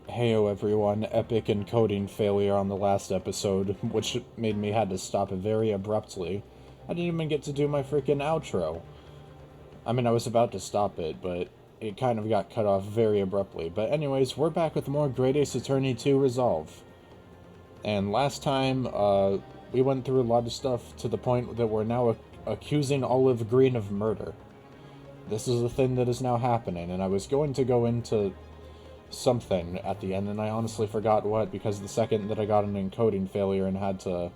Heyo everyone, epic encoding failure on the last episode, which made me had to stop it very abruptly. I didn't even get to do my freaking outro. I mean, I was about to stop it, but it kind of got cut off very abruptly. But anyways, we're back with more Great Ace Attorney 2 Resolve. And last time, we went through a lot of stuff to the point that we're now accusing Olive Green of murder. This is a thing that is now happening, and I was going to go into something at the end, and I honestly forgot what, because the second that I got an encoding failure and had to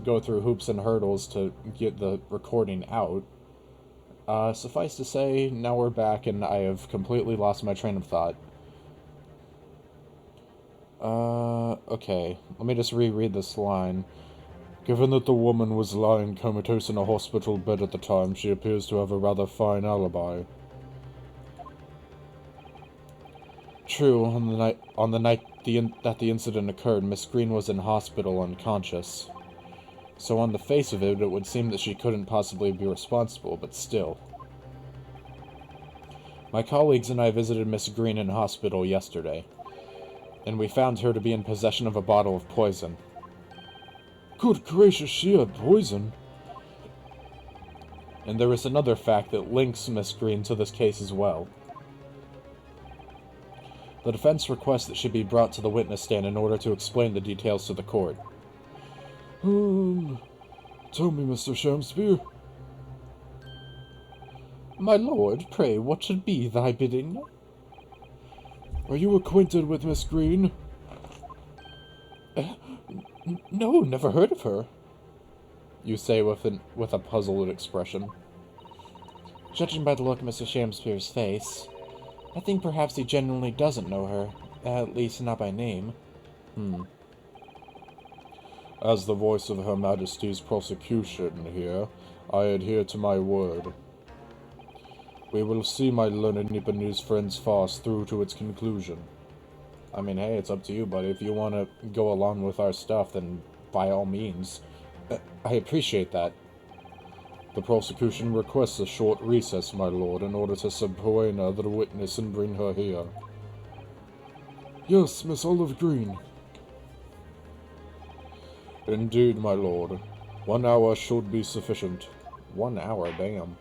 go through hoops and hurdles to get the recording out, suffice to say, now we're back, and I have completely lost my train of thought. Okay, let me just reread this line. Given that the woman was lying comatose in a hospital bed at the time, she appears to have a rather fine alibi. True, on the night that the incident occurred, Miss Green was in hospital unconscious. So on the face of it, it would seem that she couldn't possibly be responsible, but still. My colleagues and I visited Miss Green in hospital yesterday, and we found her to be in possession of a bottle of poison. Good gracious, she had poison. And there is another fact that links Miss Green to this case as well. The defense requests that she be brought to the witness stand in order to explain the details to the court. Tell me, Mr. Shamspeare. My lord, pray, what should be thy bidding? Are you acquainted with Miss Green? No, never heard of her. You say with a puzzled expression. Judging by the look of Mr. Shamspeare's face, I think perhaps he genuinely doesn't know her, at least not by name. As the voice of Her Majesty's prosecution here, I adhere to my word. We will see my learned Nipponese friend's farce through to its conclusion. I mean, hey, it's up to you, but if you want to go along with our stuff, then by all means. I appreciate that. The prosecution requests a short recess, my lord, in order to subpoena the witness and bring her here. Yes, Miss Olive Green. Indeed, my lord. 1 hour should be sufficient. 1 hour, damn.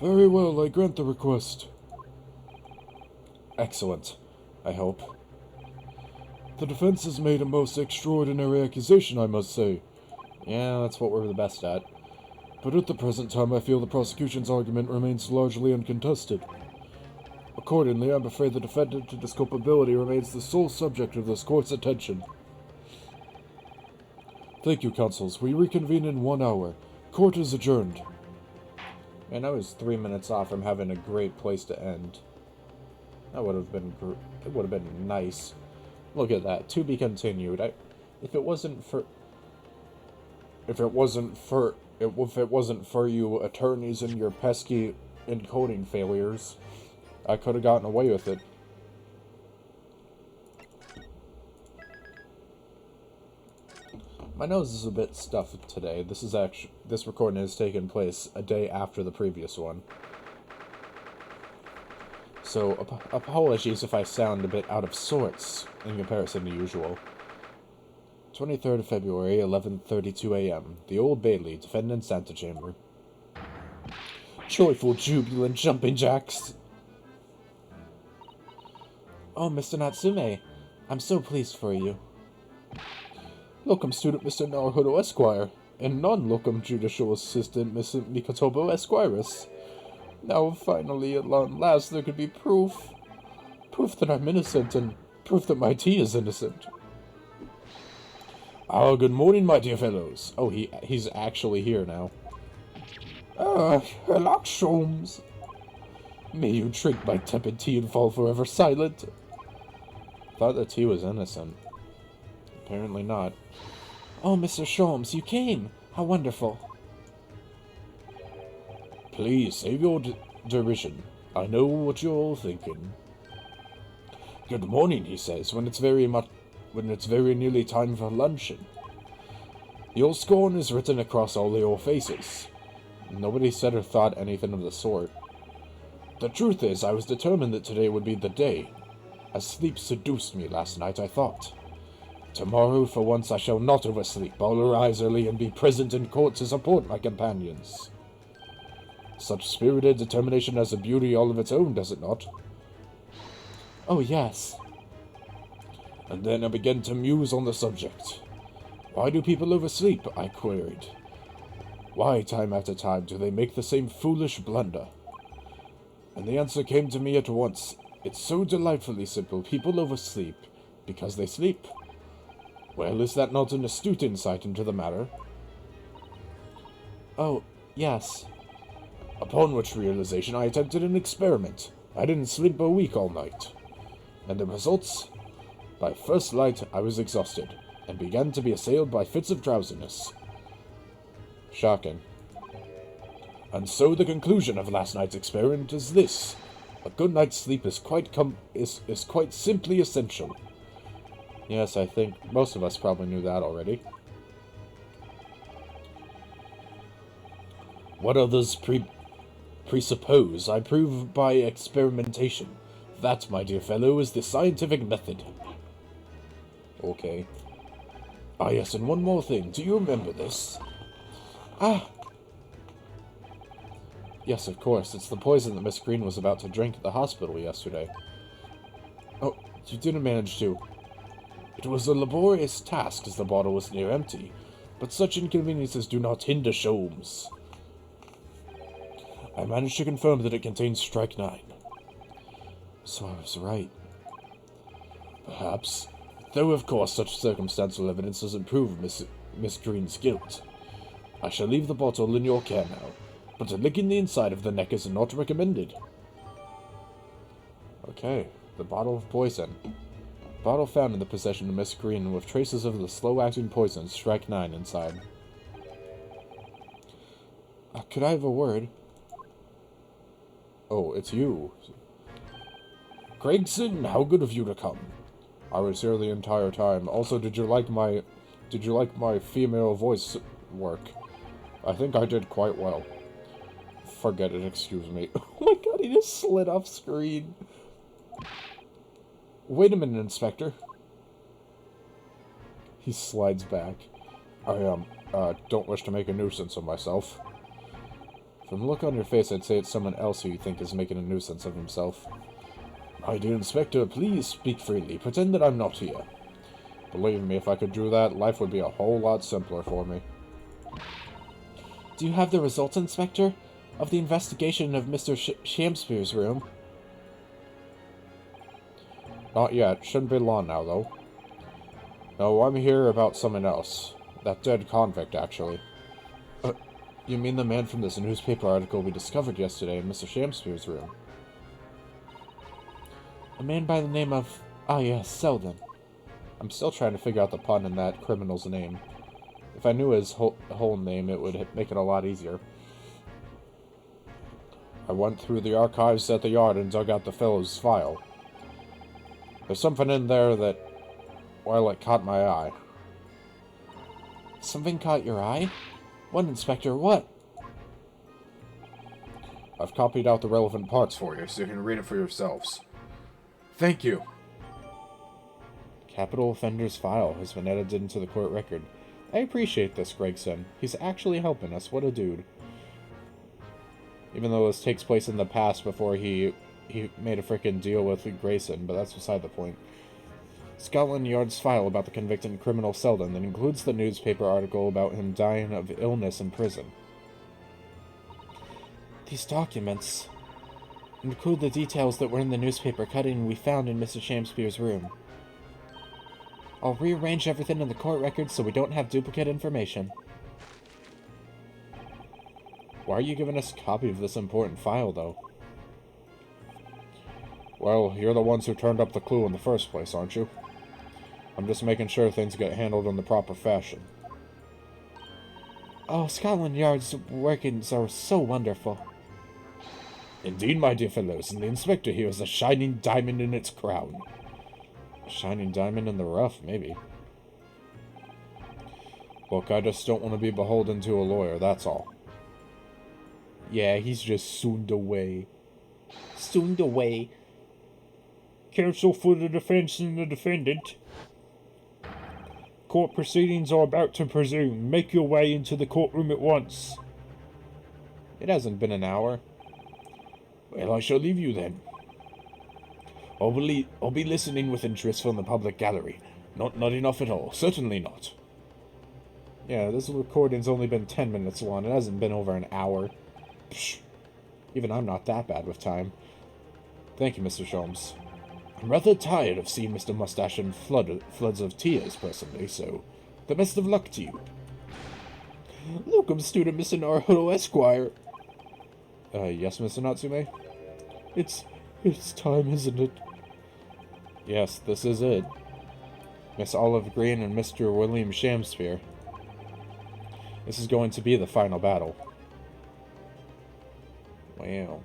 Very well, I grant the request. Excellent, I hope. The defense has made a most extraordinary accusation, I must say. Yeah, that's what we're the best at. But at the present time, I feel the prosecution's argument remains largely uncontested. Accordingly, I'm afraid the defendant to this culpability remains the sole subject of this court's attention. Thank you, counsels. We reconvene in 1 hour. Court is adjourned. Man, I was 3 minutes off from having a great place to end. That would have been it would have been nice. Look at that. To be continued. If it wasn't for you attorneys and your pesky encoding failures, I could have gotten away with it. My nose is a bit stuffed today. This recording has taken place a day after the previous one. So, apologies if I sound a bit out of sorts in comparison to usual. 23rd of February, 11:32 a.m. The Old Bailey, defendant's antechamber. Joyful, jubilant jumping jacks! Oh, Mr. Natsume, I'm so pleased for you. Locum student Mr. Naruhodo Esquire, and non-locum judicial assistant Mr. Mikotobo Esquires. Now, finally, at long last, there could be proof. Proof that I'm innocent, and proof that my tea is innocent. Ah, good morning, my dear fellows. Oh, he's actually here now. Herlock Sholmes. May you drink my tepid tea and fall forever silent. Thought the tea was innocent. Apparently not. Oh, Mr. Sholmes, you came! How wonderful. Please, save your derision. I know what you're all thinking. Good morning, he says, when it's very nearly time for luncheon. Your scorn is written across all your faces. Nobody said or thought anything of the sort. The truth is, I was determined that today would be the day. As sleep seduced me last night, I thought. Tomorrow, for once, I shall not oversleep. I'll arise early and be present in court to support my companions. Such spirited determination has a beauty all of its own, does it not? Oh, yes. And then I began to muse on the subject. Why do people oversleep? I queried. Why, time after time, do they make the same foolish blunder? And the answer came to me at once. It's so delightfully simple. People oversleep because they sleep. Well, is that not an astute insight into the matter? Oh, yes. Upon which realization, I attempted an experiment. I didn't sleep a week all night. And the results? By first light, I was exhausted, and began to be assailed by fits of drowsiness. Shocking. And so the conclusion of last night's experiment is this. A good night's sleep is quite simply essential. Yes, I think most of us probably knew that already. What others presuppose, I prove by experimentation. That, my dear fellow, is the scientific method. Okay. Ah, yes, and one more thing. Do you remember this? Ah! Yes, of course. It's the poison that Miss Green was about to drink at the hospital yesterday. Oh, you didn't manage to. It was a laborious task, as the bottle was near empty, but such inconveniences do not hinder Sholmes. I managed to confirm that it contains strychnine. So I was right. Perhaps. Though, of course, such circumstantial evidence doesn't prove Miss Green's guilt. I shall leave the bottle in your care now, but licking the inside of the neck is not recommended. Okay, the bottle of poison. Bottle found in the possession of Miss Green with traces of the slow-acting poison strychnine inside. Could I have a word? Oh, it's you. Gregson, how good of you to come. I was here the entire time. Also, did you like my female voice work? I think I did quite well. Forget it, excuse me. Oh my god, he just slid off screen. Wait a minute, Inspector. He slides back. I, don't wish to make a nuisance of myself. From the look on your face, I'd say it's someone else who you think is making a nuisance of himself. My dear Inspector, please speak freely. Pretend that I'm not here. Believe me, if I could do that, life would be a whole lot simpler for me. Do you have the results, Inspector, of the investigation of Mr. Shakespeare's room? Not yet. Shouldn't be long now, though. No, I'm here about something else. That dead convict, actually. You mean the man from this newspaper article we discovered yesterday in Mr. Shakespeare's room? A man by the name of... Ah, yes, Selden. I'm still trying to figure out the pun in that criminal's name. If I knew his whole name, it would make it a lot easier. I went through the archives at the yard and dug out the fellow's file. There's something in there that, well, it caught my eye. Something caught your eye? What, Inspector, what? I've copied out the relevant parts for you, so you can read it for yourselves. Thank you. Capital Offender's file has been edited into the court record. I appreciate this, Gregson. He's actually helping us. What a dude. Even though this takes place in the past before he made a frickin' deal with Grayson, but that's beside the point. Scotland Yard's file about the convicted criminal Selden that includes the newspaper article about him dying of illness in prison. These documents include the details that were in the newspaper cutting we found in Mr. Shakespeare's room. I'll rearrange everything in the court record so we don't have duplicate information. Why are you giving us a copy of this important file, though? Well, you're the ones who turned up the clue in the first place, aren't you? I'm just making sure things get handled in the proper fashion. Oh, Scotland Yard's workings are so wonderful. Indeed, my dear fellows, and the inspector here is a shining diamond in its crown. A shining diamond in the rough, maybe. Look, I just don't want to be beholden to a lawyer, that's all. Yeah, he's just sooned away. Soon away. Counsel for the defense and the defendant. Court proceedings are about to resume. Make your way into the courtroom at once. It hasn't been an hour. Well, I shall leave you then. I'll be listening with interest from the public gallery. Not enough at all. Certainly not. Yeah, this recording's only been 10 minutes long. It hasn't been over an hour. Psh. Even I'm not that bad with time. Thank you, Mr. Sholmes. I'm rather tired of seeing Mr. Mustache in floods of tears, personally, so the best of luck to you. Locum student Mr. Naruto Esquire. Yes, Mr. Natsume? It's time, isn't it? Yes, this is it. Miss Olive Green and Mr. William Shamspeare. This is going to be the final battle. Wow.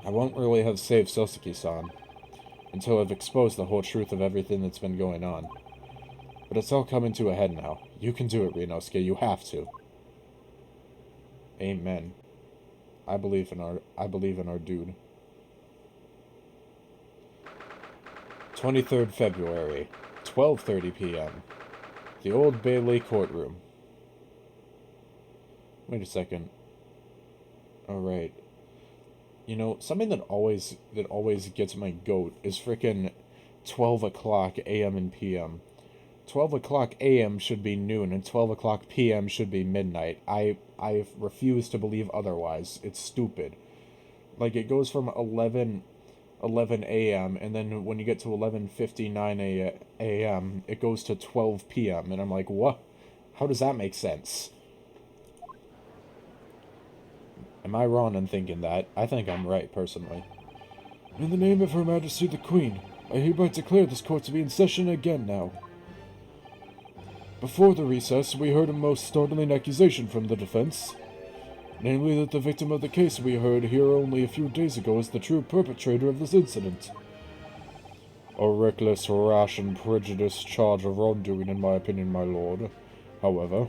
I won't really have saved Soseki-san until I've exposed the whole truth of everything that's been going on. But it's all coming to a head now. You can do it, Rinosuke. You have to. Amen. I believe in our dude. 23rd February, 12:30 p.m. The Old Bailey courtroom. Wait a second. All right. You know, something that always gets my goat is frickin' 12 o'clock a.m. and p.m. 12 o'clock a.m. should be noon, and 12 o'clock p.m. should be midnight. I refuse to believe otherwise. It's stupid. Like, it goes from 11 a.m., and then when you get to 11:59 a.m., it goes to 12 p.m., and I'm like, what? How does that make sense? Am I wrong in thinking that? I think I'm right, personally. In the name of Her Majesty the Queen, I hereby declare this court to be in session again now. Before the recess, we heard a most startling accusation from the defense. Namely that the victim of the case we heard here only a few days ago is the true perpetrator of this incident. A reckless, rash, and prejudiced charge of wrongdoing, in my opinion, my lord. However,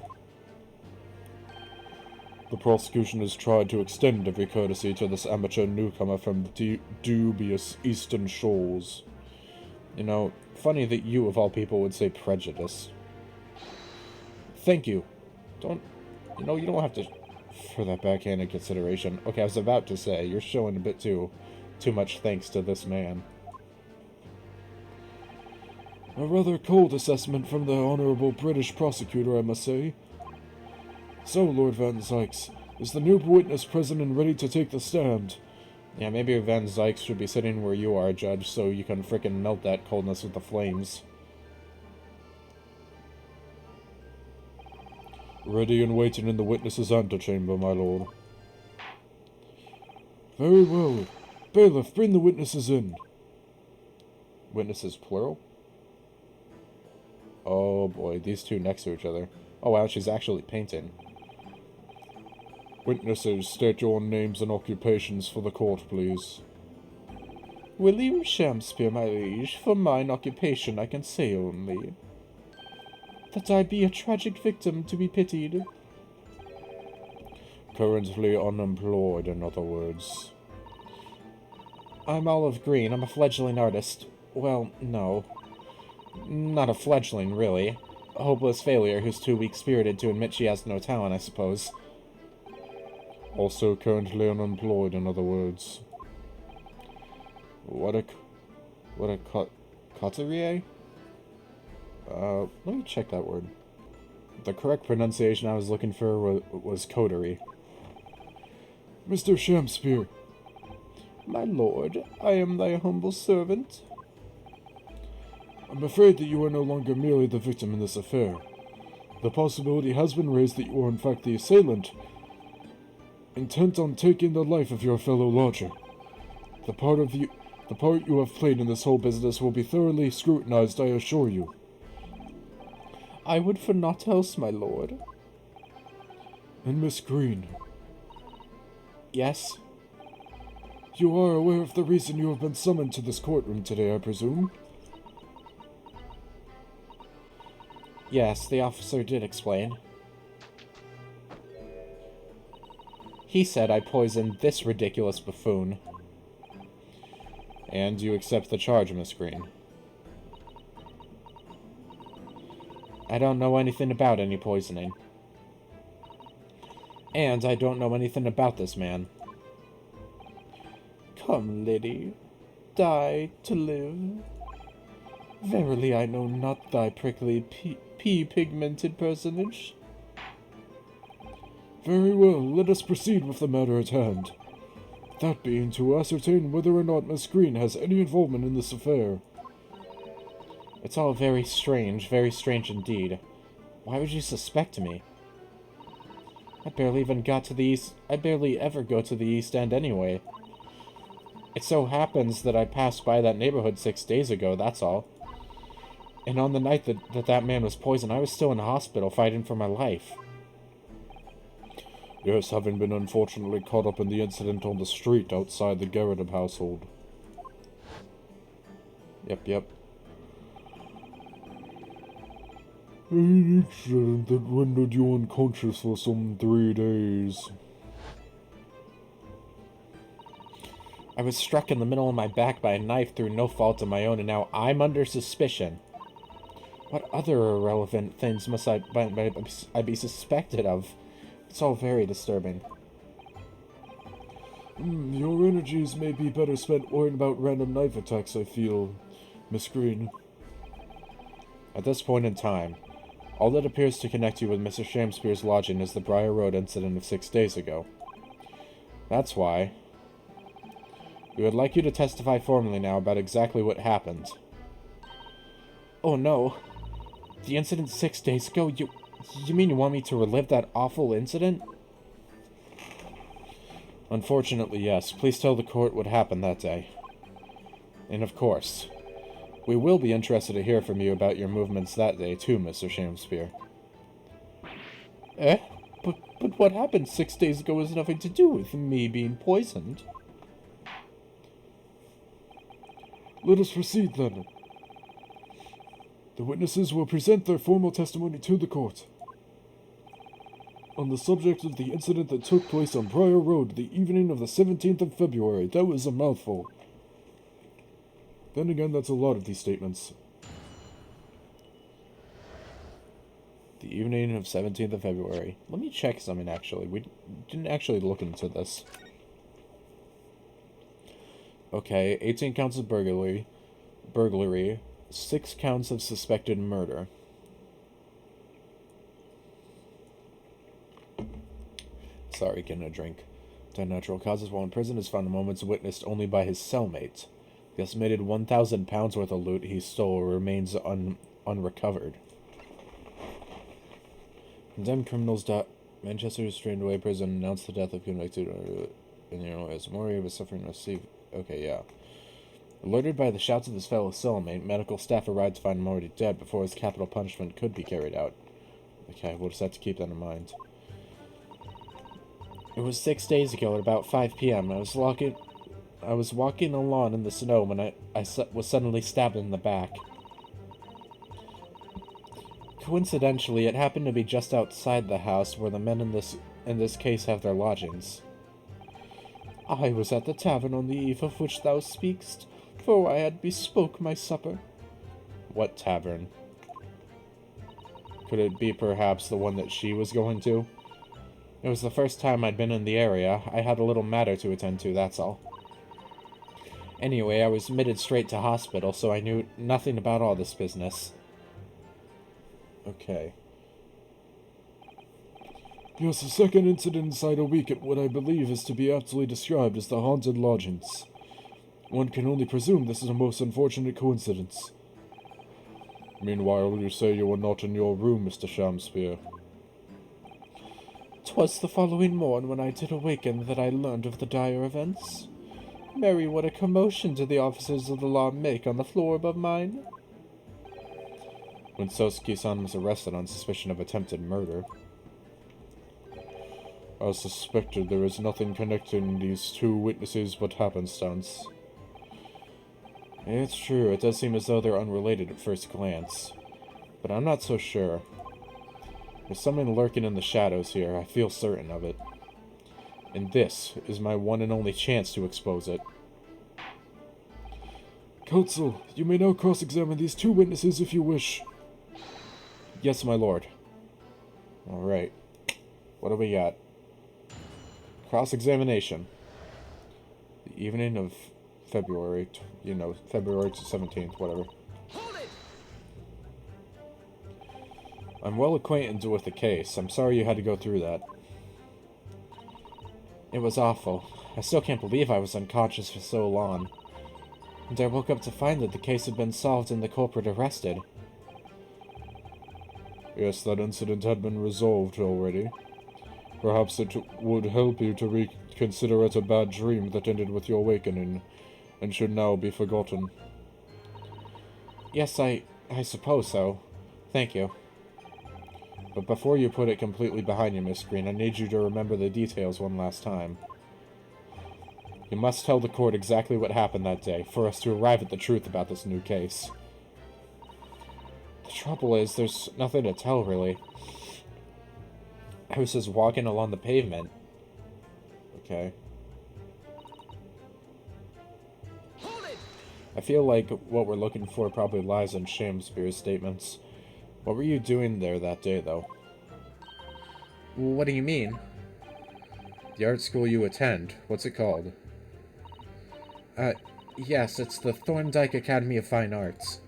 the prosecution has tried to extend every courtesy to this amateur newcomer from dubious eastern shores. You know, funny that you, of all people, would say prejudice. Thank you. You don't have to... for that backhanded consideration. Okay, I was about to say, you're showing a bit too much thanks to this man. A rather cold assessment from the honorable British prosecutor, I must say. So, Lord Van Zykes, is the new witness present and ready to take the stand? Yeah, maybe Van Zykes should be sitting where you are, Judge, so you can frickin' melt that coldness with the flames. Ready and waiting in the witness's antechamber, my lord. Very well. Bailiff, bring the witnesses in. Witnesses plural? Oh boy, these two next to each other. Oh wow, she's actually painting. Witnesses, state your names and occupations for the court, please. William Shakespeare, my liege. For mine occupation I can say only that I be a tragic victim to be pitied. Currently unemployed, in other words. I'm Olive Green. I'm a fledgling artist. Well, no. Not a fledgling, really. A hopeless failure who's too weak-spirited to admit she has no talent, I suppose. Also currently unemployed, in other words. What a coterie? Let me check that word. The correct pronunciation I was looking for was coterie. Mr. Shakespeare. My lord, I am thy humble servant. I'm afraid that you are no longer merely the victim in this affair. The possibility has been raised that you are in fact the assailant, intent on taking the life of your fellow lodger. The part you have played in this whole business will be thoroughly scrutinized, I assure you. I would for naught else, my lord. And Miss Green. Yes? You are aware of the reason you have been summoned to this courtroom today, I presume? Yes, the officer did explain. He said I poisoned this ridiculous buffoon. And you accept the charge, Miss Green? I don't know anything about any poisoning. And I don't know anything about this man. Come, Liddy, die to live. Verily I know not thy prickly pea-pigmented personage. Very well, let us proceed with the matter at hand. That being to ascertain whether or not Miss Green has any involvement in this affair. It's all very strange indeed. Why would you suspect me? I barely ever go to the East End anyway. It so happens that I passed by that neighborhood 6 days ago, that's all. And on the night that man was poisoned, I was still in the hospital fighting for my life. Yes, having been unfortunately caught up in the incident on the street outside the Garrett household. Yep. An incident that rendered you unconscious for some 3 days. I was struck in the middle of my back by a knife through no fault of my own, and now I'm under suspicion. What other irrelevant things must I be suspected of? It's all very disturbing. Your energies may be better spent worrying about random knife attacks, I feel, Miss Green. At this point in time, all that appears to connect you with Mr. Shamspeare's lodging is the Briar Road incident of 6 days ago. That's why we would like you to testify formally now about exactly what happened. Oh no. The incident 6 days ago? You mean you want me to relive that awful incident? Unfortunately, yes. Please tell the court what happened that day. And of course, we will be interested to hear from you about your movements that day too, Mr. Shamspeare. But what happened 6 days ago has nothing to do with me being poisoned. Let us proceed, then. The witnesses will present their formal testimony to the court on the subject of the incident that took place on Briar Road the evening of the 17th of February. That was a mouthful. Then again, that's a lot of these statements. The evening of 17th of February. Let me check something, actually. We didn't actually look into this. Okay, 18 counts of burglary, 6 counts of suspected murder. Sorry, getting a drink. Dead natural causes while in prison is found a moments witnessed only by his cellmate. The estimated 1,000 pounds worth of loot he stole remains unrecovered. Condemned criminals. Manchester restrained away prison announced the death of convicted in as Maury was suffering Okay, yeah. Alerted by the shouts of his fellow cellmate, medical staff arrived to find him already dead before his capital punishment could be carried out. Okay, we'll just have to keep that in mind. It was 6 days ago at about 5 p.m. I was walking along in the snow when I was suddenly stabbed in the back. Coincidentally, it happened to be just outside the house where the men in this case have their lodgings. I was at the tavern on the eve of which thou speakst, for I had bespoke my supper. What tavern? Could it be perhaps the one that she was going to? It was the first time I'd been in the area. I had a little matter to attend to, that's all. Anyway, I was admitted straight to hospital, so I knew nothing about all this business. Okay. Yes, the second incident inside a week at what I believe is to be aptly described as the haunted lodgings. One can only presume this is a most unfortunate coincidence. Meanwhile, you say you were not in your room, Mr. Shamspeare. 'Twas the following morn when I did awaken that I learned of the dire events. Mary, what a commotion did the officers of the law make on the floor above mine! When Sosuke-san was arrested on suspicion of attempted murder. As suspected, there is nothing connecting these two witnesses but happenstance. It's true, it does seem as though they're unrelated at first glance. But I'm not so sure. There's something lurking in the shadows here, I feel certain of it. And this is my one and only chance to expose it. Counsel, you may now cross-examine these two witnesses if you wish. Yes, my lord. Alright. What do we got? Cross-examination. The evening of February, February 17th, whatever. I'm well acquainted with the case. I'm sorry you had to go through that. It was awful. I still can't believe I was unconscious for so long. And I woke up to find that the case had been solved and the culprit arrested. Yes, that incident had been resolved already. Perhaps it would help you to reconsider it a bad dream that ended with your awakening, and should now be forgotten. Yes, I suppose so. Thank you. But before you put it completely behind you, Miss Green, I need you to remember the details one last time. You must tell the court exactly what happened that day, for us to arrive at the truth about this new case. The trouble is, there's nothing to tell, really. I was just walking along the pavement. Okay. I feel like what we're looking for probably lies in Shakespeare's statements. What were you doing there that day, though? What do you mean? The art school you attend. What's it called? Yes, it's the Thorndike Academy of Fine Arts.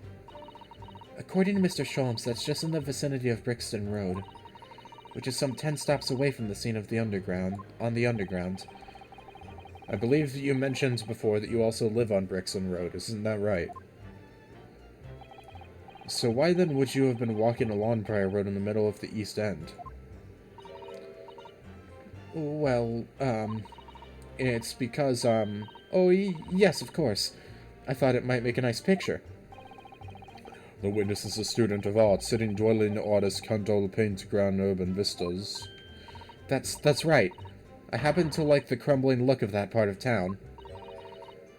According to Mr. Sholmes, that's just in the vicinity of Brixton Road, which is some 10 stops away from the scene of the Underground. I believe you mentioned before that you also live on Brixton Road, isn't that right? So why then would you have been walking along Prior Road in the middle of the East End? Well, it's because, oh, yes, of course. I thought it might make a nice picture. The witness is a student of art, sitting dwelling artist Candle paint grand urban vistas. That's right. I happen to like the crumbling look of that part of town.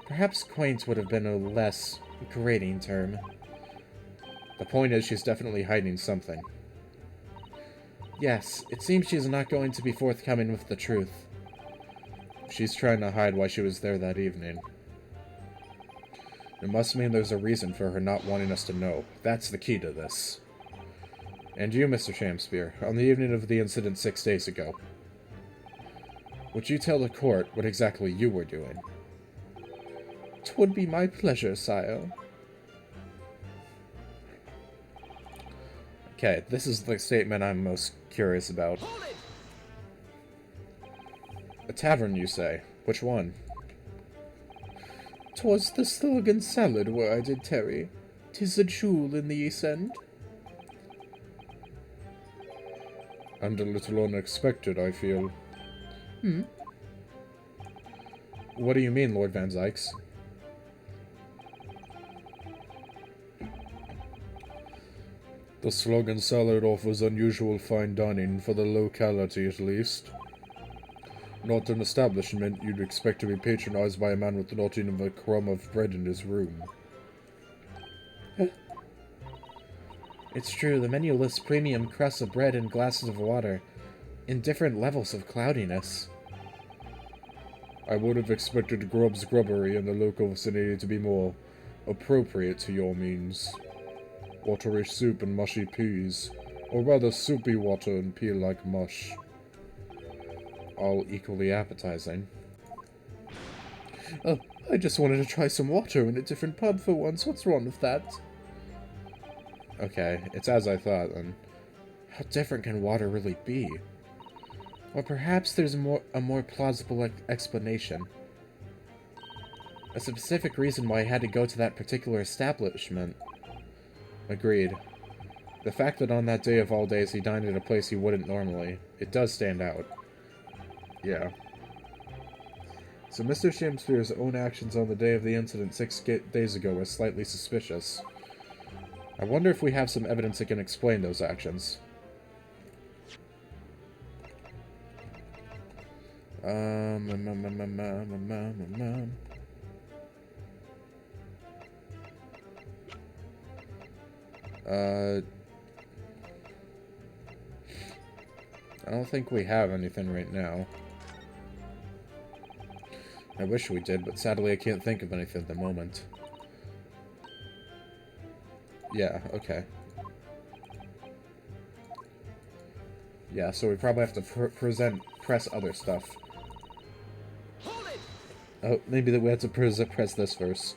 Perhaps quaint would have been a less grating term. The point is, she's definitely hiding something. Yes, it seems she's not going to be forthcoming with the truth. She's trying to hide why she was there that evening. It must mean there's a reason for her not wanting us to know. That's the key to this. And you, Mr. Shakespeare, on the evening of the incident 6 days ago, would you tell the court what exactly you were doing? 'Twould be my pleasure, sire. Okay, this is the statement I'm most curious about. A tavern, you say? Which one? 'Twas the Slug and Salad where I did tarry. 'Tis a jewel in the East End. And a little unexpected, I feel. What do you mean, Lord Van Zykes? The Slug and Salad offers unusual fine dining, for the locality at least. Not an establishment you'd expect to be patronized by a man with not even a crumb of bread in his room. It's true, the menu lists premium crusts of bread and glasses of water, in different levels of cloudiness. I would have expected Grubb's Grubbery in the local vicinity to be more appropriate to your means. Watery soup and mushy peas, or rather soupy water and pea-like mush. All equally appetizing. Oh, I just wanted to try some water in a different pub for once. What's wrong with that? Okay, it's as I thought, then. How different can water really be? Or perhaps there's a more plausible explanation. A specific reason why I had to go to that particular establishment. Agreed. The fact that on that day of all days he dined at a place he wouldn't normally, it does stand out. Yeah. So Mr. Shakespeare's own actions on the day of the incident 6 days ago were slightly suspicious. I wonder if we have some evidence that can explain those actions. I don't think we have anything right now. I wish we did, but sadly I can't think of anything at the moment. Yeah, okay. Yeah, so we probably have to press other stuff. Oh, maybe that we have to press this first.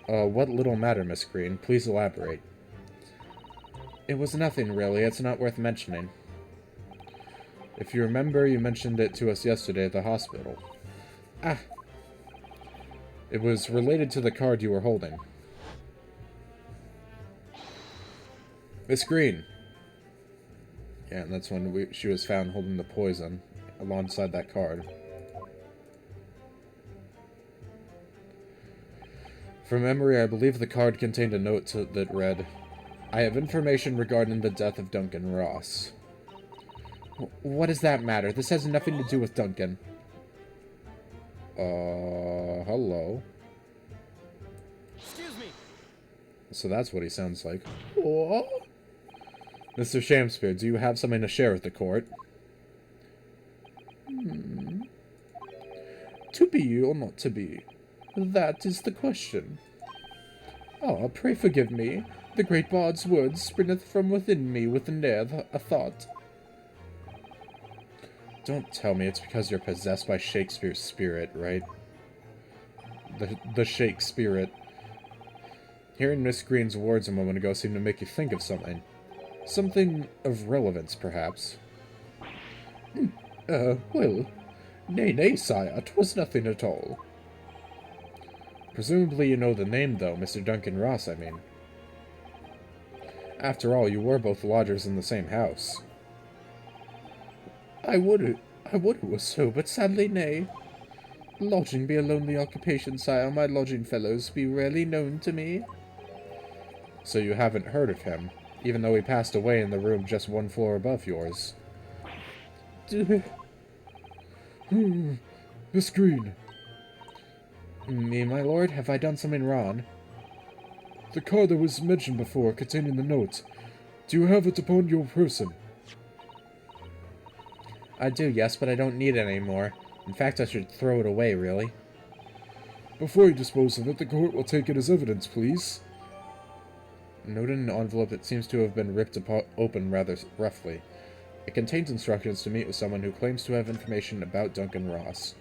What little matter, Miss Green? Please elaborate. It was nothing, really. It's not worth mentioning. If you remember, you mentioned it to us yesterday at the hospital. Ah! It was related to the card you were holding. Miss Green! Yeah, and that's when she was found holding the poison alongside that card. From memory, I believe the card contained a note that read, I have information regarding the death of Duncan Ross. What does that matter? This has nothing to do with Duncan. Hello. Excuse me. So that's what he sounds like. What? Mr. Shamspear, do you have something to share with the court? To be or not to be? That is the question. Ah, pray forgive me. The great bard's words springeth from within me with a thought. Don't tell me it's because you're possessed by Shakespeare's spirit, right? The Shake spirit. Hearing Miss Green's words a moment ago seemed to make you think of something. Something of relevance, perhaps. Well, nay, sire, 'twas nothing at all. Presumably you know the name, though, Mr. Duncan Ross, I mean. After all, you were both lodgers in the same house. I would it was so, but sadly nay. Lodging be a lonely occupation, sire. My lodging fellows be rarely known to me. So you haven't heard of him, even though he passed away in the room just one floor above yours. Miss Green. Me, my lord? Have I done something wrong? The card that was mentioned before, containing the note. Do you have it upon your person? I do, yes, but I don't need it anymore. In fact, I should throw it away, really. Before you dispose of it, the court will take it as evidence, please. Note in an envelope that seems to have been ripped open rather roughly. It contains instructions to meet with someone who claims to have information about Duncan Ross.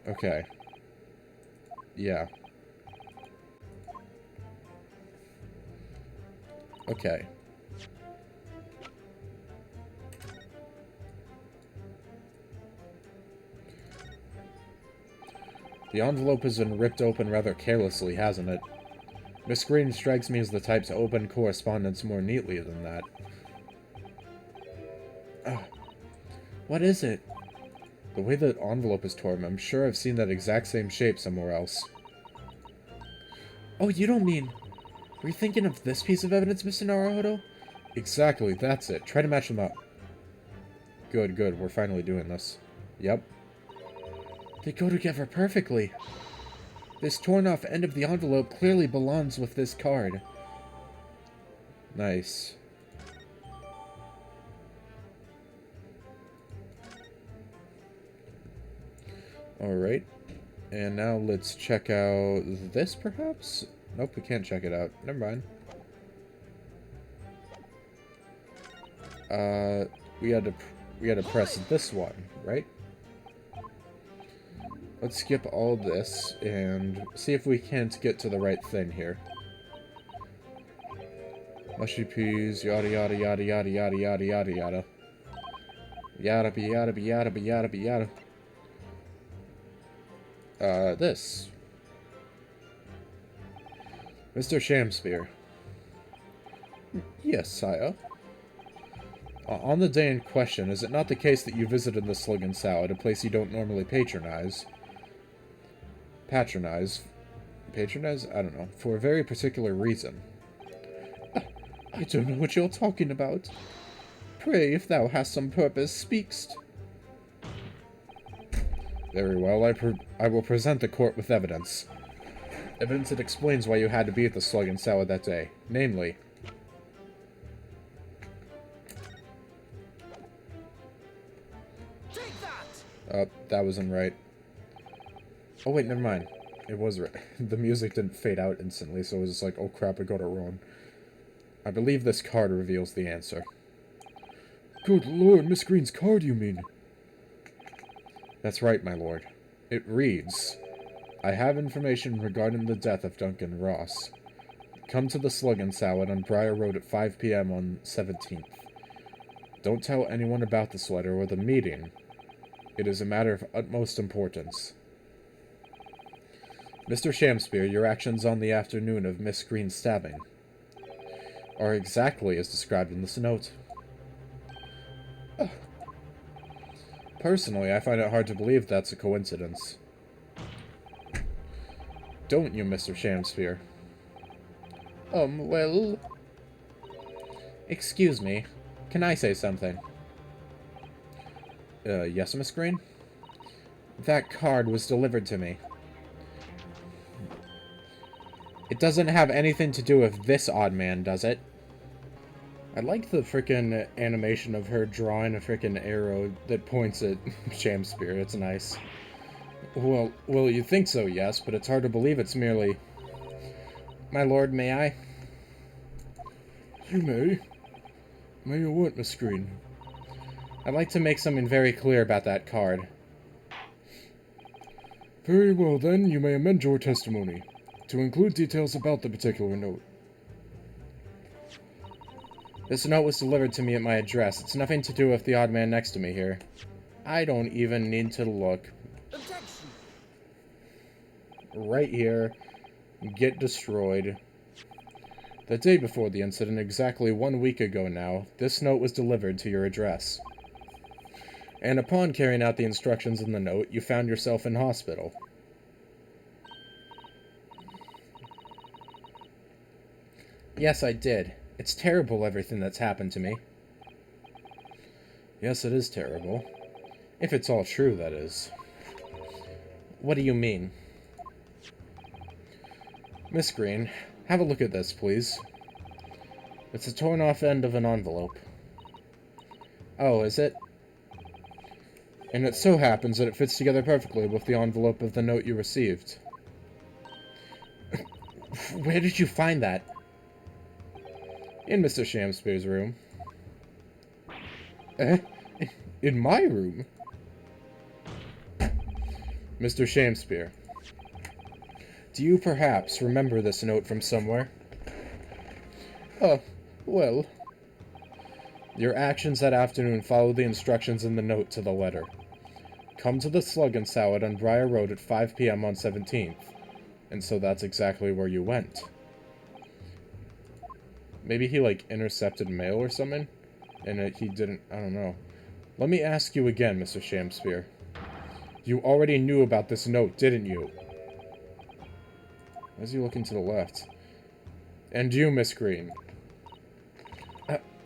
Okay. Yeah. Okay. The envelope has been ripped open rather carelessly, hasn't it? Miss Green strikes me as the type to open correspondence more neatly than that. What is it? The way that envelope is torn, I'm sure I've seen that exact same shape somewhere else. Oh, you don't mean... Were you thinking of this piece of evidence, Mr. Naruhodo? Exactly, that's it. Try to match them up. Good, good. We're finally doing this. Yep. They go together perfectly. This torn-off end of the envelope clearly belongs with this card. Nice. Alright. And now let's check out this, perhaps? Nope, we can't check it out. Never mind. We had to press this one, right? Let's skip all this and see if we can't get to the right thing here. Mushy peas, yada yada yada yada yada yada yada yada. Yada be yada be yada be yada be yada. This. Mr. Shamspear. Yes, sire. On the day in question, is it not the case that you visited the Slug and Salad, a place you don't normally patronize? Patronize? Patronize? I don't know. For a very particular reason. I don't know what you're talking about. Pray, if thou hast some purpose, speakst. Very well, I will present the court with evidence. Evidence that explains why you had to be at the Slug and Salad that day. Namely... Take that! that wasn't right. Oh, wait, never mind. It was right. The music didn't fade out instantly, so it was just like, oh crap, I got it wrong. I believe this card reveals the answer. Good lord, Miss Green's card, you mean? That's right, my lord. It reads, I have information regarding the death of Duncan Ross. Come to the Slug and Salad on Briar Road at 5 p.m. on 17th. Don't tell anyone about this letter or the meeting. It is a matter of utmost importance. Mr. Shamspeare, your actions on the afternoon of Miss Green's stabbing are exactly as described in this note. Personally, I find it hard to believe that's a coincidence. Don't you, Mr. Shamspeare? Well... Excuse me. Can I say something? Yes, Miss Green? That card was delivered to me. It doesn't have anything to do with this odd man, does it? I like the frickin' animation of her drawing a frickin' arrow that points at Shamspeare. It's nice. Well, you think so, yes, but it's hard to believe it's merely... My lord, may I? You may. May you what, Miss Green? I'd like to make something very clear about that card. Very well, then, you may amend your testimony to include details about the particular note. This note was delivered to me at my address. It's nothing to do with the odd man next to me here. I don't even need to look. Objection! Right here. Get destroyed. The day before the incident, exactly 1 week ago now, this note was delivered to your address. And upon carrying out the instructions in the note, you found yourself in hospital. Yes, I did. It's terrible, everything that's happened to me. Yes, it is terrible. If it's all true, that is. What do you mean? Miss Green, have a look at this, please. It's a torn-off end of an envelope. Oh, is it? And it so happens that it fits together perfectly with the envelope of the note you received. Where did you find that? In Mr. Shamspeare's room. In my room? Mr. Shamspeare, do you perhaps remember this note from somewhere? Oh, well. Your actions that afternoon followed the instructions in the note to the letter. Come to the Slug and Salad on Briar Road at 5 p.m. on 17th. And so that's exactly where you went. Maybe he, like, intercepted mail or something? And he didn't... I don't know. Let me ask you again, Mr. Shamspeare. You already knew about this note, didn't you? Why is he looking to the left? And you, Miss Green.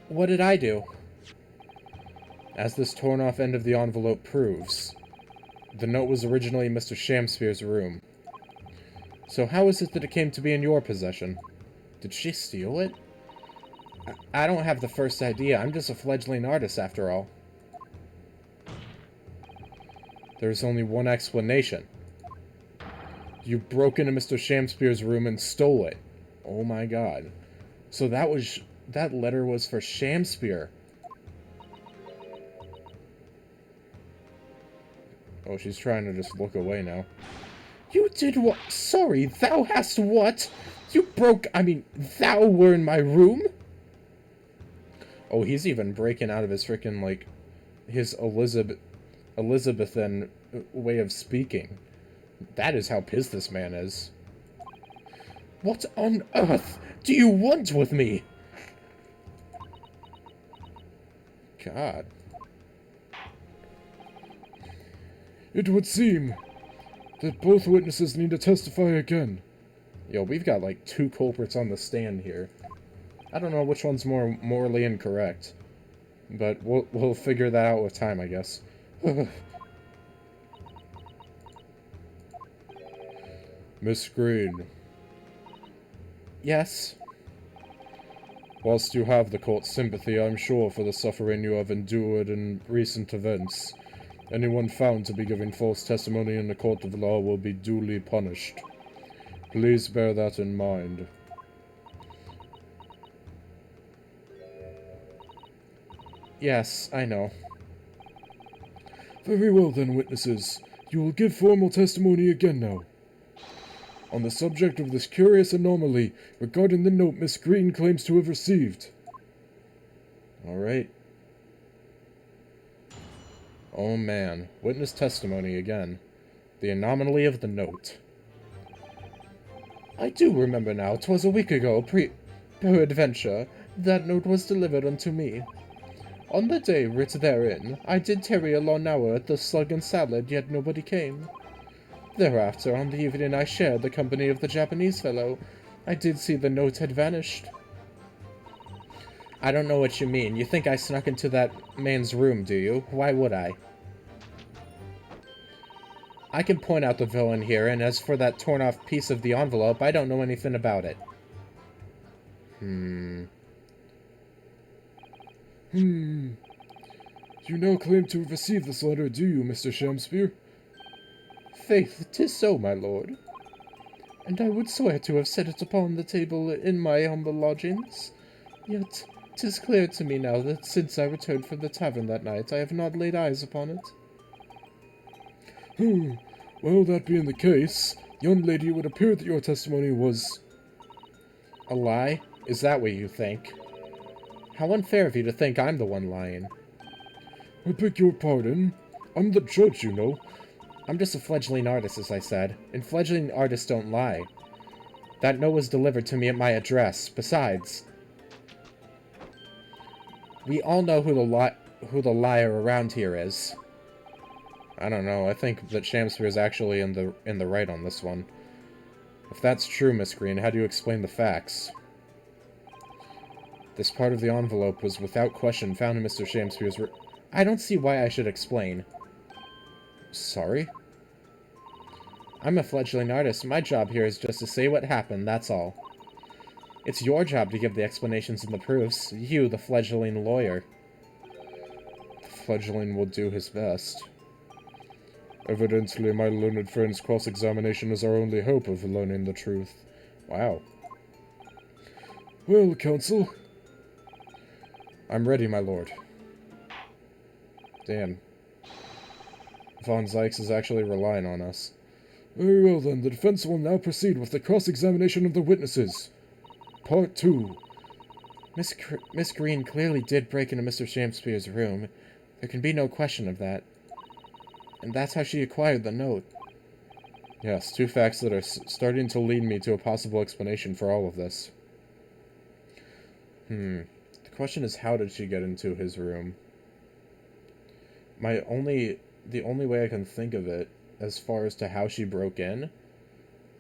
What did I do? As this torn-off end of the envelope proves, the note was originally in Mr. Shamspeare's room. So how is it that it came to be in your possession? Did she steal it? I don't have the first idea. I'm just a fledgling artist, after all. There's only one explanation. You broke into Mr. Shamspeare's room and stole it. Oh my god. So that letter was for Shamspeare. Oh, she's trying to just look away now. You did what? Sorry, thou hast what? Thou were in my room? Oh, he's even breaking out of his freaking, like, his Elizabethan way of speaking. That is how pissed this man is. What on earth do you want with me? God. It would seem that both witnesses need to testify again. Yo, we've got like 2 culprits on the stand here. I don't know which one's more morally incorrect. But we'll figure that out with time, I guess. Miss Green. Yes? Whilst you have the court's sympathy, I'm sure, for the suffering you have endured in recent events, Anyone found to be giving false testimony in the court of law will be duly punished. Please bear that in mind. Yes, I know. Very well then, witnesses. You will give formal testimony again now. On the subject of this curious anomaly regarding the note Miss Green claims to have received. Alright. Oh man, witness testimony again. The anomaly of the note. I do remember now, 'twas a week ago, peradventure, that note was delivered unto me. On the day writ therein, I did tarry a long hour at the Slug and Salad, yet nobody came. Thereafter, on the evening I shared the company of the Japanese fellow, I did see the note had vanished. I don't know what you mean. You think I snuck into that man's room, do you? Why would I? I can point out the villain here, and as for that torn-off piece of the envelope, I don't know anything about it. You now claim to have received this letter, do you, Mr. Shamspeare? Faith, 'tis so, my lord. And I would swear to have set it upon the table in my humble lodgings. Yet 'tis clear to me now that since I returned from the tavern that night, I have not laid eyes upon it. Well, that being the case, young lady, it would appear that your testimony was... A lie? Is that what you think? How unfair of you to think I'm the one lying. I beg your pardon. I'm the judge, you know. I'm just a fledgling artist, as I said, and fledgling artists don't lie. That note was delivered to me at my address. Besides, we all know who the liar around here is. I don't know. I think that Shamspeare is actually in the right on this one. If that's true, Miss Green, how do you explain the facts? This part of the envelope was without question found in Mr. Shamspeare's room. I don't see why I should explain. Sorry? I'm a fledgling artist. My job here is just to say what happened, that's all. It's your job to give the explanations and the proofs. You, the fledgling lawyer. The fledgling will do his best. Evidently, my learned friend's cross-examination is our only hope of learning the truth. Wow. Well, counsel. I'm ready, my lord. Damn. Von Zykes is actually relying on us. Very well, then. The defense will now proceed with the cross-examination of the witnesses. Part 2. Miss Green clearly did break into Mr. Shamspeare's room. There can be no question of that. And that's how she acquired the note. Yes, two facts that are starting to lead me to a possible explanation for all of this. The question is, how did she get into his room? The only way I can think of it, as far as to how she broke in,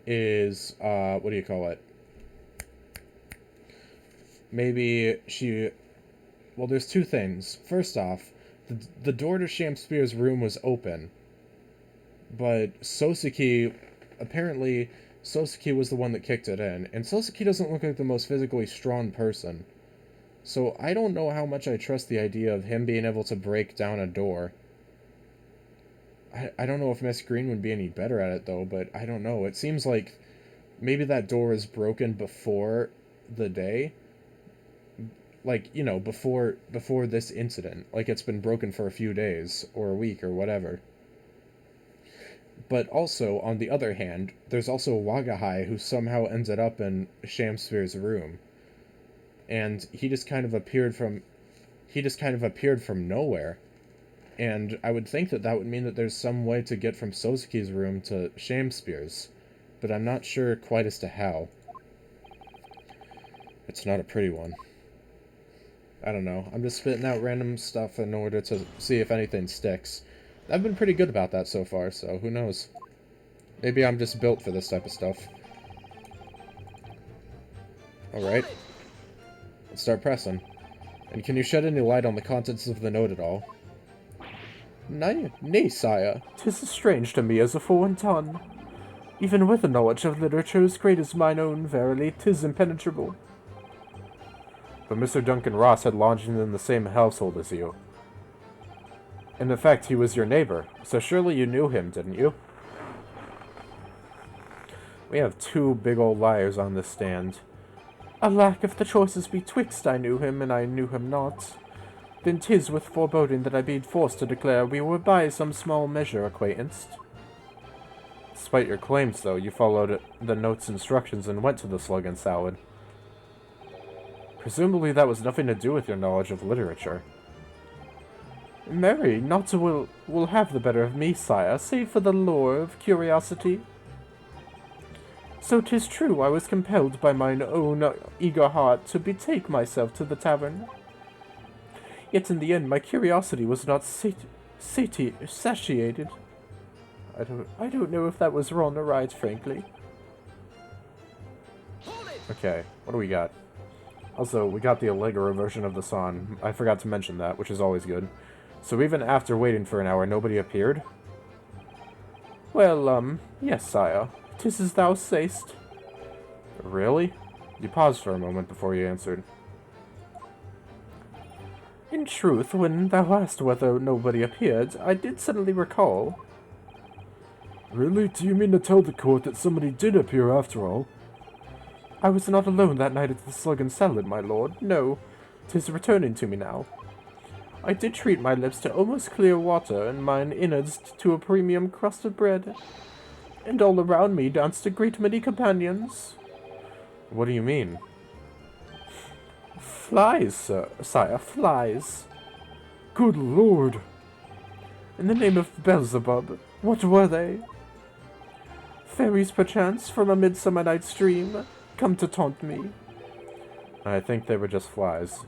is, what do you call it? Maybe she... Well, there's two things. First off, the door to Shamspeare's room was open. But Soseki... Apparently, Soseki was the one that kicked it in. And Soseki doesn't look like the most physically strong person. So I don't know how much I trust the idea of him being able to break down a door. I don't know if Miss Green would be any better at it, though, but I don't know. It seems like maybe that door is broken before the day. Like, you know, before this incident. Like, it's been broken for a few days, or a week, or whatever. But also, on the other hand, there's also Wagahai who somehow ended up in Shamspeare's room. And he just kind of appeared from nowhere. And I would think that would mean that there's some way to get from Soseki's room to Shamspeare's. But I'm not sure quite as to how. It's not a pretty one. I don't know. I'm just spitting out random stuff in order to see if anything sticks. I've been pretty good about that so far, so who knows. Maybe I'm just built for this type of stuff. Alright. Let's start pressing. And can you shed any light on the contents of the note at all? Nay, sire. 'Tis strange to me as a foreign tongue. Even with a knowledge of literature as great as mine own, verily, 'tis impenetrable. But Mr. Duncan Ross had lodged in the same household as you. In effect, he was your neighbor, so surely you knew him, didn't you? We have two big old liars on this stand. Alack, if the choices betwixt I knew him and I knew him not, then 'tis with foreboding that I be forced to declare we were by some small measure acquaintanced. Despite your claims, though, you followed the note's instructions and went to the Slug and Salad. Presumably that was nothing to do with your knowledge of literature. Marry, naught will have the better of me, sire, save for the lure of curiosity. So 'tis true I was compelled by mine own eager heart to betake myself to the tavern. Yet in the end my curiosity was not satiated. I don't know if that was wrong or right, frankly. Okay, what do we got? Also, we got the Allegro version of the song. I forgot to mention that, which is always good. So even after waiting for an hour, nobody appeared? Well, yes, sire. 'Tis as thou say'st. Really? You paused for a moment before you answered. In truth, when thou asked whether nobody appeared, I did suddenly recall. Really? Do you mean to tell the court that somebody did appear after all? I was not alone that night at the Slug and Salad, my lord. No, 'tis returning to me now. I did treat my lips to almost clear water, and mine innards to a premium crust of bread. And all around me danced a great many companions. What do you mean? Flies, sire, flies. Good lord! In the name of Beelzebub, what were they? Fairies, perchance, from a midsummer night's dream, come to taunt me. I think they were just flies.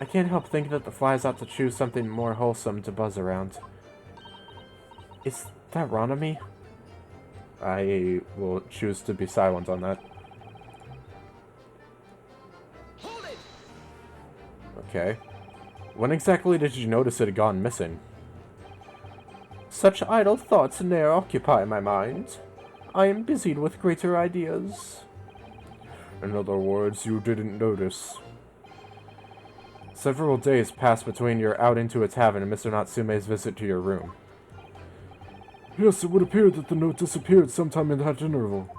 I can't help thinking that the flies ought to choose something more wholesome to buzz around. Is that wrong of me? I will choose to be silent on that. Okay. When exactly did you notice it had gone missing? Such idle thoughts ne'er occupy my mind. I am busied with greater ideas. In other words, you didn't notice. Several days passed between your outing to a tavern and Mr. Natsume's visit to your room. Yes, it would appear that the note disappeared sometime in that interval.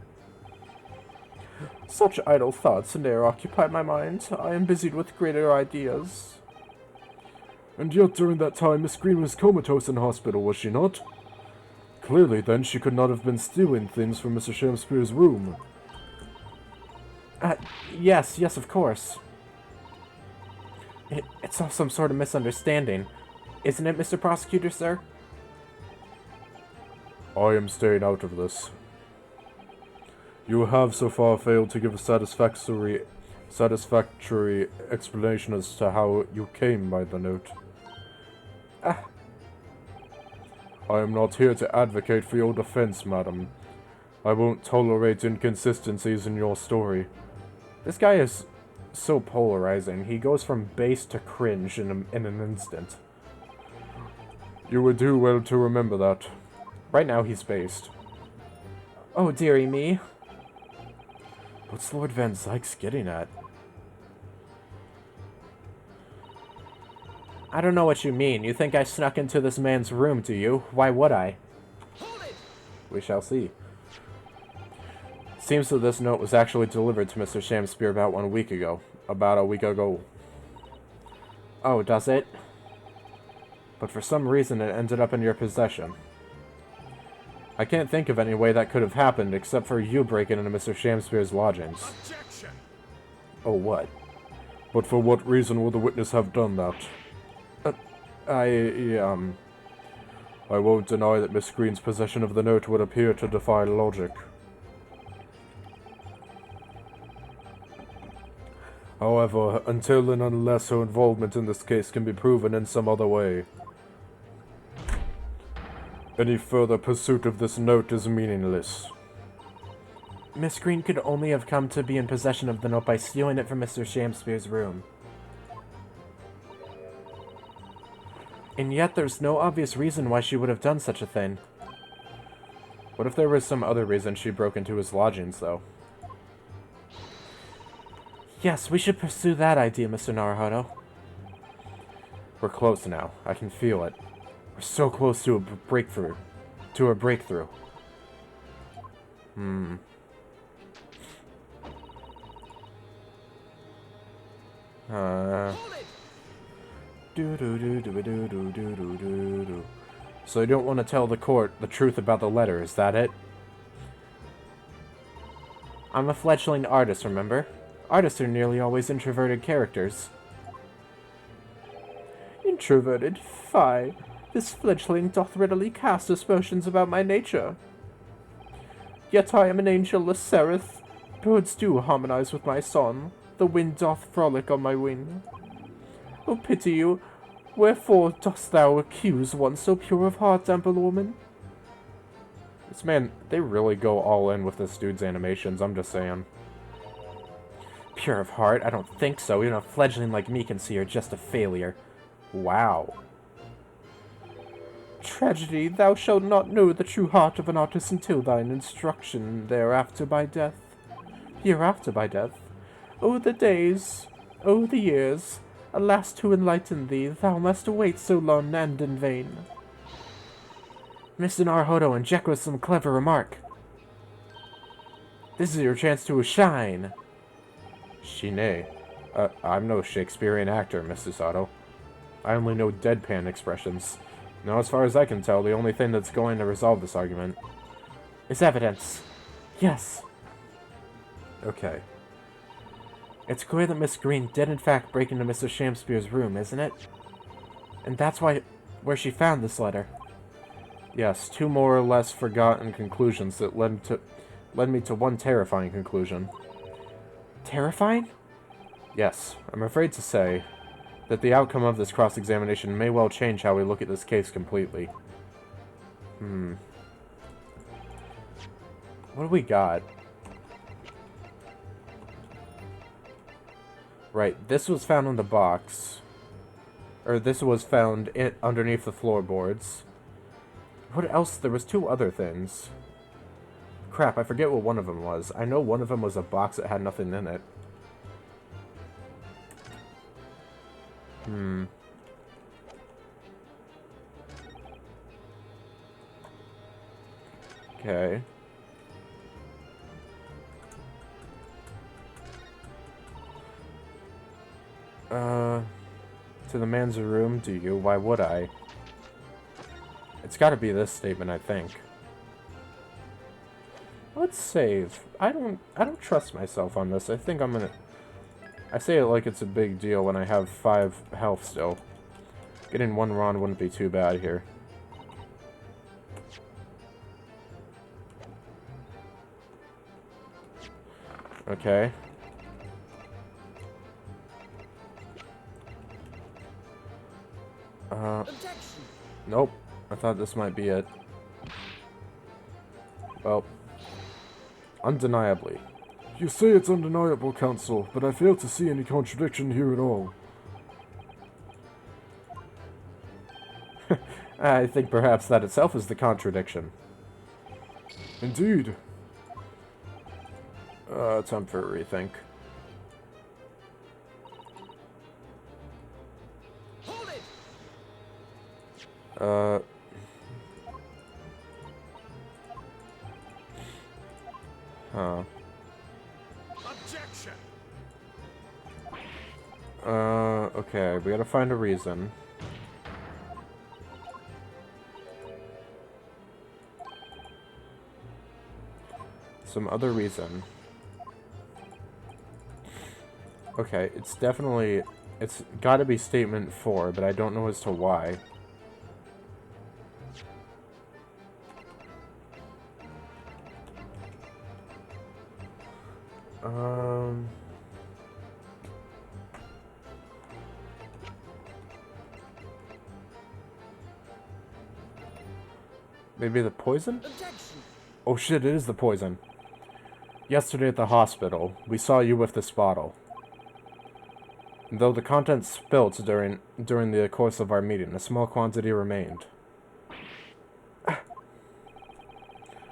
Such idle thoughts ne'er occupy my mind. I am busied with greater ideas. And yet during that time Miss Green was comatose in hospital, was she not? Clearly, then, she could not have been stealing things from Mr. Shakespeare's room. Yes, of course. It's all some sort of misunderstanding. Isn't it, Mr. Prosecutor, sir? I am staying out of this. You have so far failed to give a satisfactory explanation as to how you came by the note. I am not here to advocate for your defense, madam. I won't tolerate inconsistencies in your story. This guy is so polarizing. He goes from base to cringe in an instant. You would do well to remember that. Right now he's based. Oh, dearie me. What's Lord Van Zykes getting at? I don't know what you mean. You think I snuck into this man's room, do you? Why would I? We shall see. Seems that this note was actually delivered to Mr. Shakespeare about 1 week ago. About a week ago. Oh, does it? But for some reason it ended up in your possession. I can't think of any way that could have happened except for you breaking into Mr. Shakespeare's lodgings. Objection! Oh, what? But for what reason will the witness have done that? I won't deny that Miss Green's possession of the note would appear to defy logic. However, until and unless her involvement in this case can be proven in some other way, any further pursuit of this note is meaningless. Miss Green could only have come to be in possession of the note by stealing it from Mr. Shakespeare's room. And yet there's no obvious reason why she would have done such a thing. What if there was some other reason she broke into his lodgings, though? Yes, we should pursue that idea, Mr. Naruhodo. We're close now. I can feel it. We're so close to a breakthrough. To a breakthrough. So you don't want to tell the court the truth about the letter, is that it? I'm a fledgling artist, remember? Artists are nearly always introverted characters. Introverted? Fie. This fledgling doth readily cast aspersions about my nature. Yet I am an angel, a seraph. Birds do harmonize with my song. The wind doth frolic on my wing. Oh, pity you. Wherefore dost thou accuse one so pure of heart, ample woman? This man, they really go all in with this dude's animations, I'm just saying. Pure of heart? I don't think so. Even a fledgling like me can see you're just a failure. Wow. Tragedy, thou shalt not know the true heart of an artist until thine instruction thereafter by death. Hereafter by death. Oh, the days, oh, the years, alas, to enlighten thee, thou must await so long and in vain. Mr. Naruhodo, inject with some clever remark. This is your chance to shine. Shine. I'm no Shakespearean actor, Mr. Sato. I only know deadpan expressions. Now, as far as I can tell, the only thing that's going to resolve this argument is evidence. Yes. Okay. It's clear that Miss Green did in fact break into Mr. Shamspeare's room, isn't it? And that's where she found this letter. Yes, two more or less forgotten conclusions that led me to one terrifying conclusion. Terrifying? Yes, I'm afraid to say that the outcome of this cross-examination may well change how we look at this case completely. What do we got? Right, this was found in the box. Or this was found underneath the floorboards. What else? There was two other things. Crap, I forget what one of them was. I know one of them was a box that had nothing in it. Okay. To the man's room, do you? Why would I? It's gotta be this statement, I think. Let's save. I don't trust myself on this. I think I'm gonna... I say it like it's a big deal when I have 5 health still. Getting 1 Ron wouldn't be too bad here. Okay. Nope. I thought this might be it. Well, undeniably. You say it's undeniable, Counsel, but I fail to see any contradiction here at all. I think perhaps that itself is the contradiction. Indeed. Time for a rethink. Huh. Objection. Okay, we gotta find a reason. Some other reason. Okay, it's definitely... It's gotta be statement 4, but I don't know as to why. Maybe the poison? Objection. Oh shit, it is the poison. Yesterday at the hospital, we saw you with this bottle. Though the contents spilt during the course of our meeting, a small quantity remained.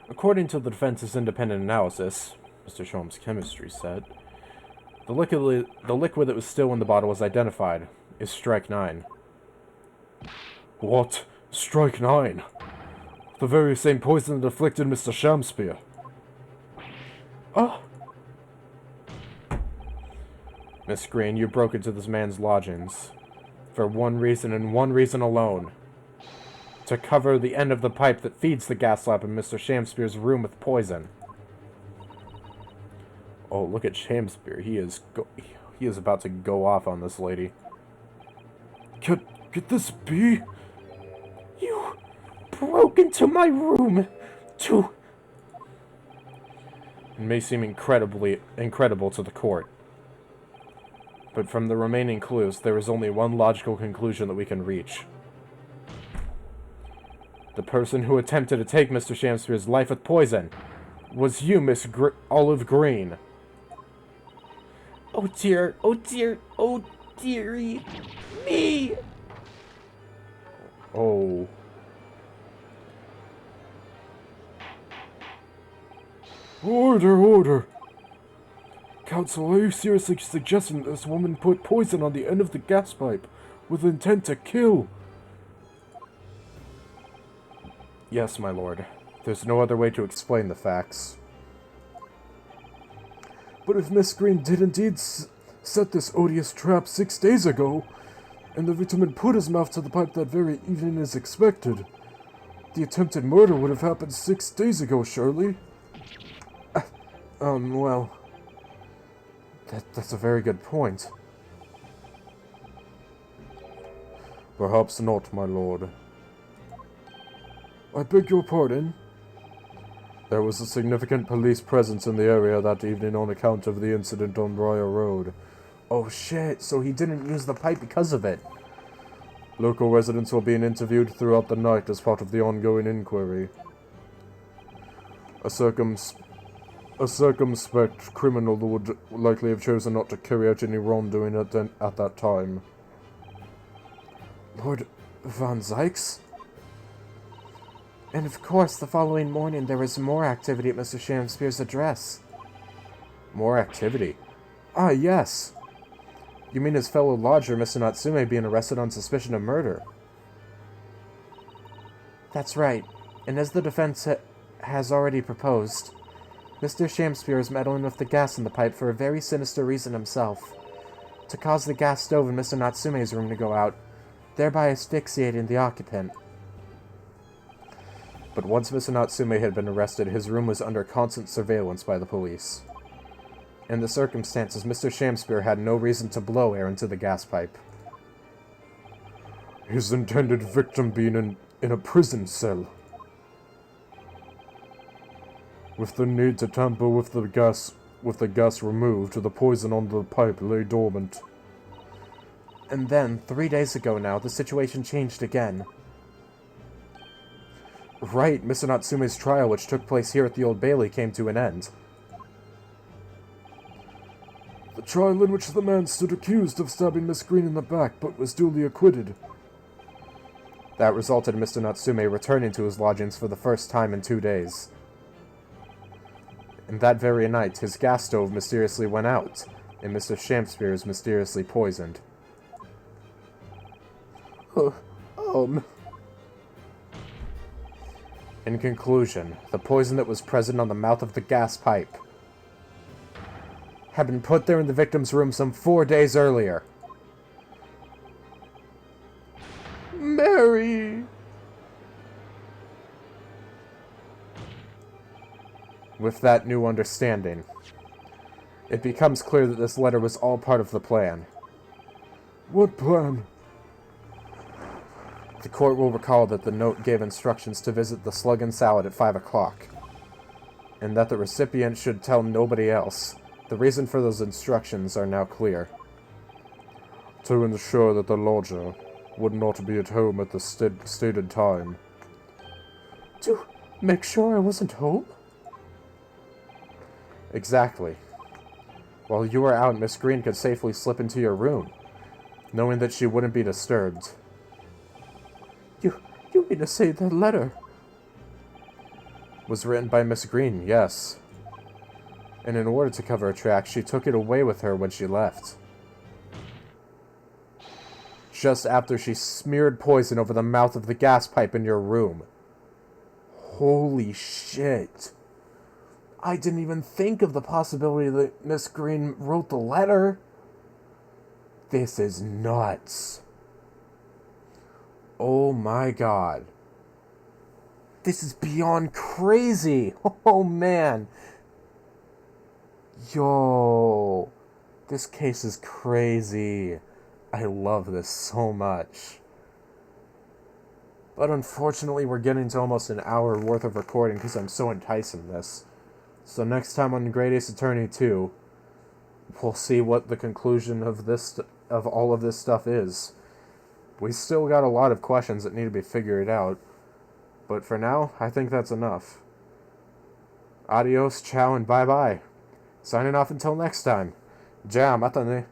According to the defense's independent analysis, Mr. Sholmes' chemistry said, the liquid that was still in the bottle was identified. Is strike 9. What? Strike 9. The very same poison that afflicted Mr. Shamspear. Oh! Miss Green, you broke into this man's lodgings. For one reason and one reason alone. To cover the end of the pipe that feeds the gas lamp in Mr. Shamspear's room with poison. Oh, look at Shamspear. He is about to go off on this lady. Could this be? You broke into my room to... It may seem incredible to the court. But from the remaining clues, there is only one logical conclusion that we can reach. The person who attempted to take Mr. Shamspear's life with poison was you, Miss Olive Green. Oh dear, oh dear, oh dearie me! Oh. Order! Counsel, are you seriously suggesting that this woman put poison on the end of the gas pipe with intent to kill? Yes, my lord. There's no other way to explain the facts. But if Miss Green did indeed set this odious trap 6 days ago, and the victim had put his mouth to the pipe that very evening as expected, the attempted murder would have happened 6 days ago, surely? Well... That's a very good point. Perhaps not, my lord. I beg your pardon? There was a significant police presence in the area that evening on account of the incident on Briar Road. Oh shit, so he didn't use the pipe because of it. Local residents were being interviewed throughout the night as part of the ongoing inquiry. A circumspect criminal would likely have chosen not to carry out any wrongdoing at that time. Lord Van Zykes? And of course, the following morning there was more activity at Mr. Shamspear's address. More activity? Ah, yes. You mean his fellow lodger, Mr. Natsume, being arrested on suspicion of murder? That's right. And as the defense has already proposed, Mr. Shamspear is meddling with the gas in the pipe for a very sinister reason himself. To cause the gas stove in Mr. Natsume's room to go out, thereby asphyxiating the occupant. But once Mr. Natsume had been arrested, his room was under constant surveillance by the police. In the circumstances, Mr. Shamspear had no reason to blow air into the gas pipe. His intended victim being in a prison cell. With the need to tamper with the gas removed, the poison on the pipe lay dormant. And then, 3 days ago now, the situation changed again. Right, Mr. Natsume's trial, which took place here at the Old Bailey, came to an end. The trial in which the man stood accused of stabbing Miss Green in the back, but was duly acquitted. That resulted in Mr. Natsume returning to his lodgings for the first time in 2 days. And that very night, his gas stove mysteriously went out, and Mr. Shamspear is mysteriously poisoned. In conclusion, the poison that was present on the mouth of the gas pipe had been put there in the victim's room some 4 days earlier. Mary! With that new understanding, it becomes clear that this letter was all part of the plan. What plan? The court will recall that the note gave instructions to visit the Slug and Salad at 5 o'clock, and that the recipient should tell nobody else. The reason for those instructions are now clear. To ensure that the lodger would not be at home at the stated time. To make sure I wasn't home? Exactly. While you were out, Miss Green could safely slip into your room, knowing that she wouldn't be disturbed. You mean to say that letter was written by Miss Green, yes. And in order to cover her tracks, she took it away with her when she left. just after she smeared poison over the mouth of the gas pipe in your room. Holy shit. I didn't even think of the possibility that Miss Green wrote the letter. This is nuts. Oh my god. This is beyond crazy. Oh man. Yo. This case is crazy. I love this so much. But unfortunately, we're getting to almost an hour worth of recording because I'm so enticed in this. So next time on Great Ace Attorney 2, we'll see what the conclusion of all of this stuff is. We still got a lot of questions that need to be figured out. But for now, I think that's enough. Adios, ciao, and bye-bye. Signing off until next time. Ja, mata ne.